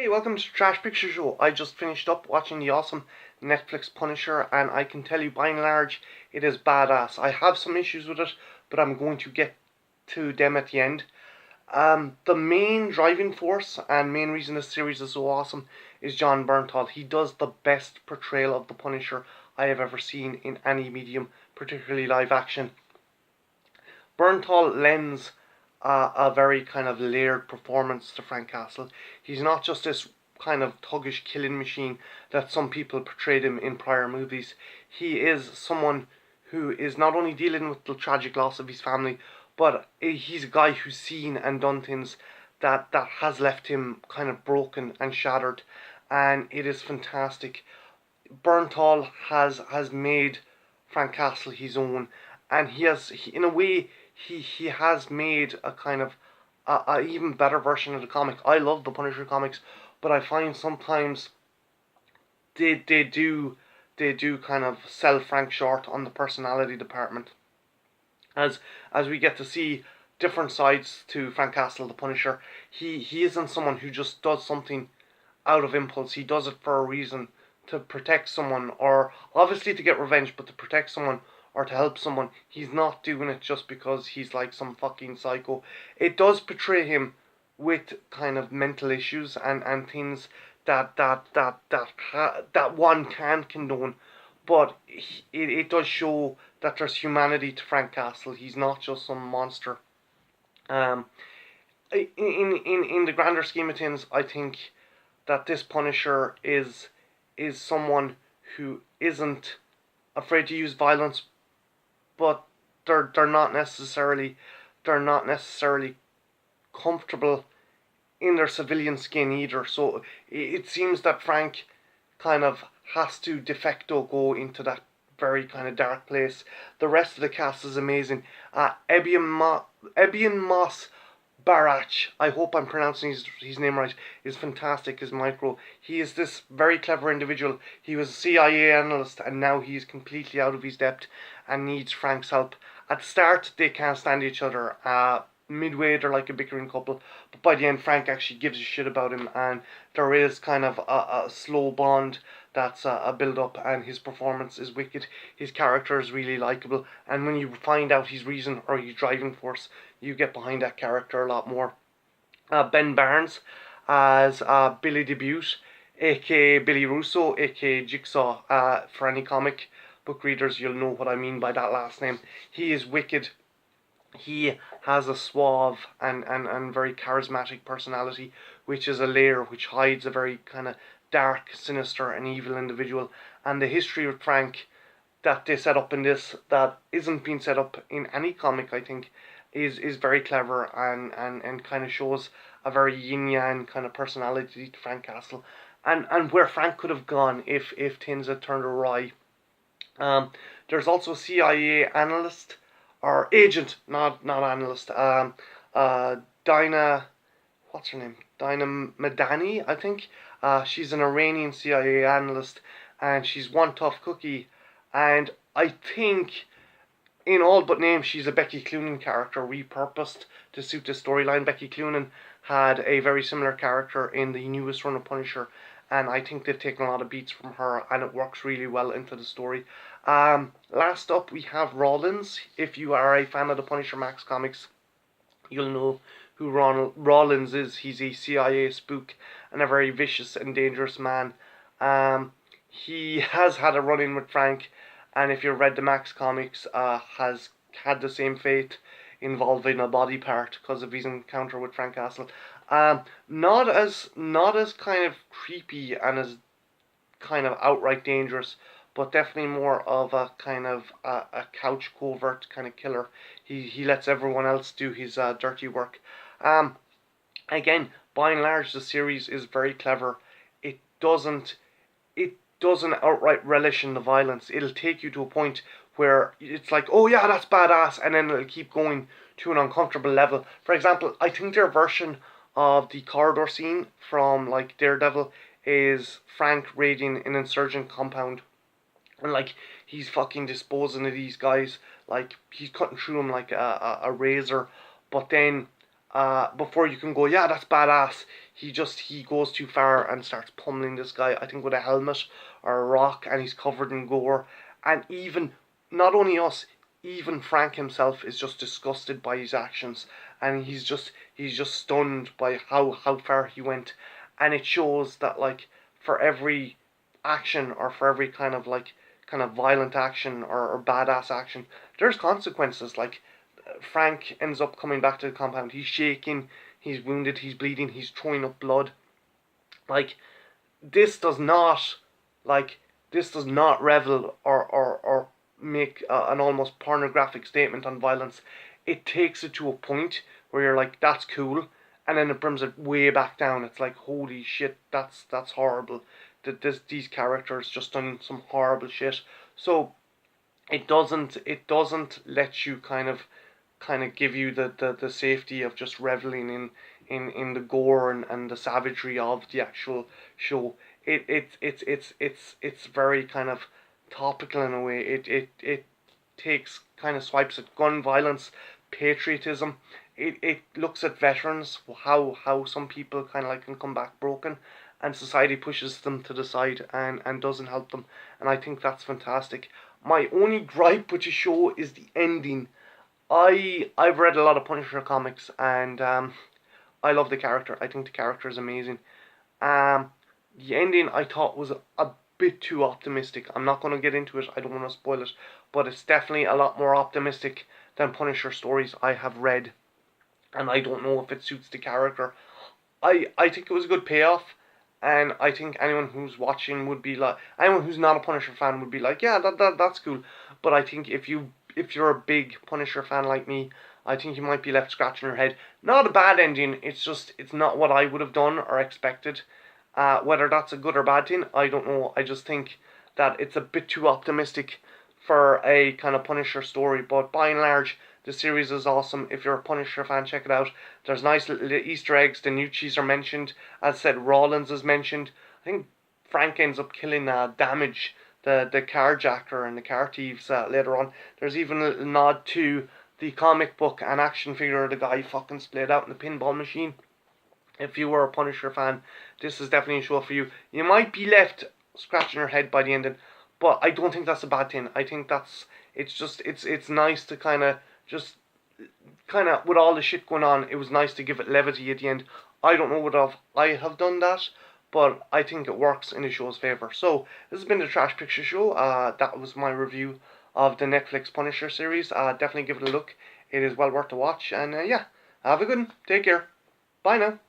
Hey, welcome to Trash Picture Show. I just finished up watching the awesome Netflix Punisher, and I can tell you by and large it is badass. I have some issues with it, but I'm going to get to them at the end. The main driving force and main reason this series is so awesome is Jon Bernthal. He does the best portrayal of the Punisher I have ever seen in any medium, particularly live action. Bernthal lends a very kind of layered performance to Frank Castle. He's not just this kind of thuggish killing machine that some people portrayed him in prior movies. He is someone who is not only dealing with the tragic loss of his family, but he's a guy who's seen and done things that has left him kind of broken and shattered, and it is fantastic. Bernthal has made Frank Castle his own, and in a way he has made a kind of a even better version of the comic. I love the Punisher comics, but I find sometimes they do kind of sell Frank short on the personality department, as we get to see different sides to Frank Castle the Punisher. He isn't someone who just does something out of impulse. He does it for a reason, to protect someone, or obviously to get revenge, but to protect someone or to help someone. He's not doing it just because he's like some fucking psycho. It does portray him with kind of mental issues and things that one can condone, but it does show that there's humanity to Frank Castle. He's not just some monster. Um, in the grander scheme of things, I think that this Punisher is someone who isn't afraid to use violence, but they're not necessarily comfortable in their civilian skin either. So it seems that Frank kind of has to de facto go into that very kind of dark place. The rest of the cast is amazing. Ebion Moss Barach, I hope I'm pronouncing his name right, is fantastic as Micro. He is this very clever individual. He was a CIA analyst, and now he's completely out of his depth and needs Frank's help. At the start, they can't stand each other. Midway, they're like a bickering couple, but by the end, Frank actually gives a shit about him, and there is kind of a slow bond that's a build up, and his performance is wicked. His character is really likable, and when you find out his reason or his driving force, you get behind that character a lot more. Ben Barnes as Billy Debute, aka Billy Russo, aka Jigsaw. For any comic book readers, you'll know what I mean by that last name. He is wicked. He has a suave and very charismatic personality, which is a layer which hides a very kind of dark, sinister, and evil individual. And the history of Frank that they set up in this, that isn't being set up in any comic, I think, is very clever, and kind of shows a very yin yang kind of personality to Frank Castle, and where Frank could have gone if things had turned awry. There's also a CIA analyst or agent, not analyst. Dinah, what's her name? Dinah Madani, I think. She's an Iranian CIA analyst, and she's one tough cookie. And I think, in all but name, she's a Becky Cloonan character repurposed to suit the storyline. Becky Cloonan had a very similar character in the newest run of Punisher, and I think they've taken a lot of beats from her, and it works really well into the story. Last up, we have Rawlins. If you are a fan of the Punisher Max comics, you'll know who Rawlins is. He's a CIA spook and a very vicious and dangerous man. He has had a run-in with Frank, and if you've read the Max comics, has had the same fate involving a body part because of his encounter with Frank Castle. Not as kind of creepy and as kind of outright dangerous, but definitely more of a kind of a couch covert kind of killer. He lets everyone else do his dirty work. Again, by and large, the series is very clever. It doesn't it doesn't outright relish in the violence. It'll take you to a point where it's like, oh yeah, that's badass, and then it'll keep going to an uncomfortable level. For example, I think their version of the corridor scene from like Daredevil is Frank raiding an insurgent compound, and like he's fucking disposing of these guys, like he's cutting through them like a razor. But then before you can go, yeah, that's badass, he goes too far and starts pummeling this guy, I think with a helmet or a rock, and he's covered in gore. And even, not only us, even Frank himself is just disgusted by his actions, and he's just stunned by how far he went. And it shows that, like, for every action, or for every kind of violent action, or badass action, there's consequences. Like, Frank ends up coming back to the compound. He's shaking, he's wounded, he's bleeding, he's throwing up blood. Like, this does not, like, this does not revel, or make an almost pornographic statement on violence. It takes it to a point where you're like, that's cool, and then it brings it way back down. It's like, holy shit, that's horrible. That these characters just done some horrible shit. So it doesn't let you kind of give you the safety of just reveling in the gore, and the savagery of the actual show. It's very kind of topical in a way. It takes kind of swipes at gun violence, patriotism. It looks at veterans, how some people kind of like can come back broken, and society pushes them to the side, and doesn't help them. And I think that's fantastic. My only gripe with the show is the ending. I've read a lot of Punisher comics, and I love the character. I think the character is amazing. Um, the ending I thought was a bit too optimistic. I'm not going to get into it. I don't want to spoil it, but it's definitely a lot more optimistic than Punisher stories I have read, and I don't know if it suits the character. I think it was a good payoff, and I think anyone who's watching would be like, anyone who's not a Punisher fan would be like, yeah, that's cool. But I think if you're a big Punisher fan like me, I think you might be left scratching your head. Not a bad ending. It's not what I would have done or expected. Whether that's a good or bad thing, I don't know. I just think that it's a bit too optimistic for a kind of Punisher story. But by and large, the series is awesome. If you're a Punisher fan, check it out. There's nice little Easter eggs. The Nucci's are mentioned. As I said, Rollins is mentioned. I think Frank ends up killing Damage, the carjacker and the car thieves, later on. There's even a little nod to the comic book and action figure of the guy fucking splayed out in the pinball machine. If you were a Punisher fan, this is definitely a show for you. You might be left scratching your head by the ending, but I don't think that's a bad thing. I think it's nice to kind of with all the shit going on, it was nice to give it levity at the end. I don't know what I have done that, but I think it works in the show's favour. So this has been the Trash Picture Show. That was my review of the Netflix Punisher series. Definitely give it a look. It is well worth a watch. And yeah, have a good one. Take care. Bye now.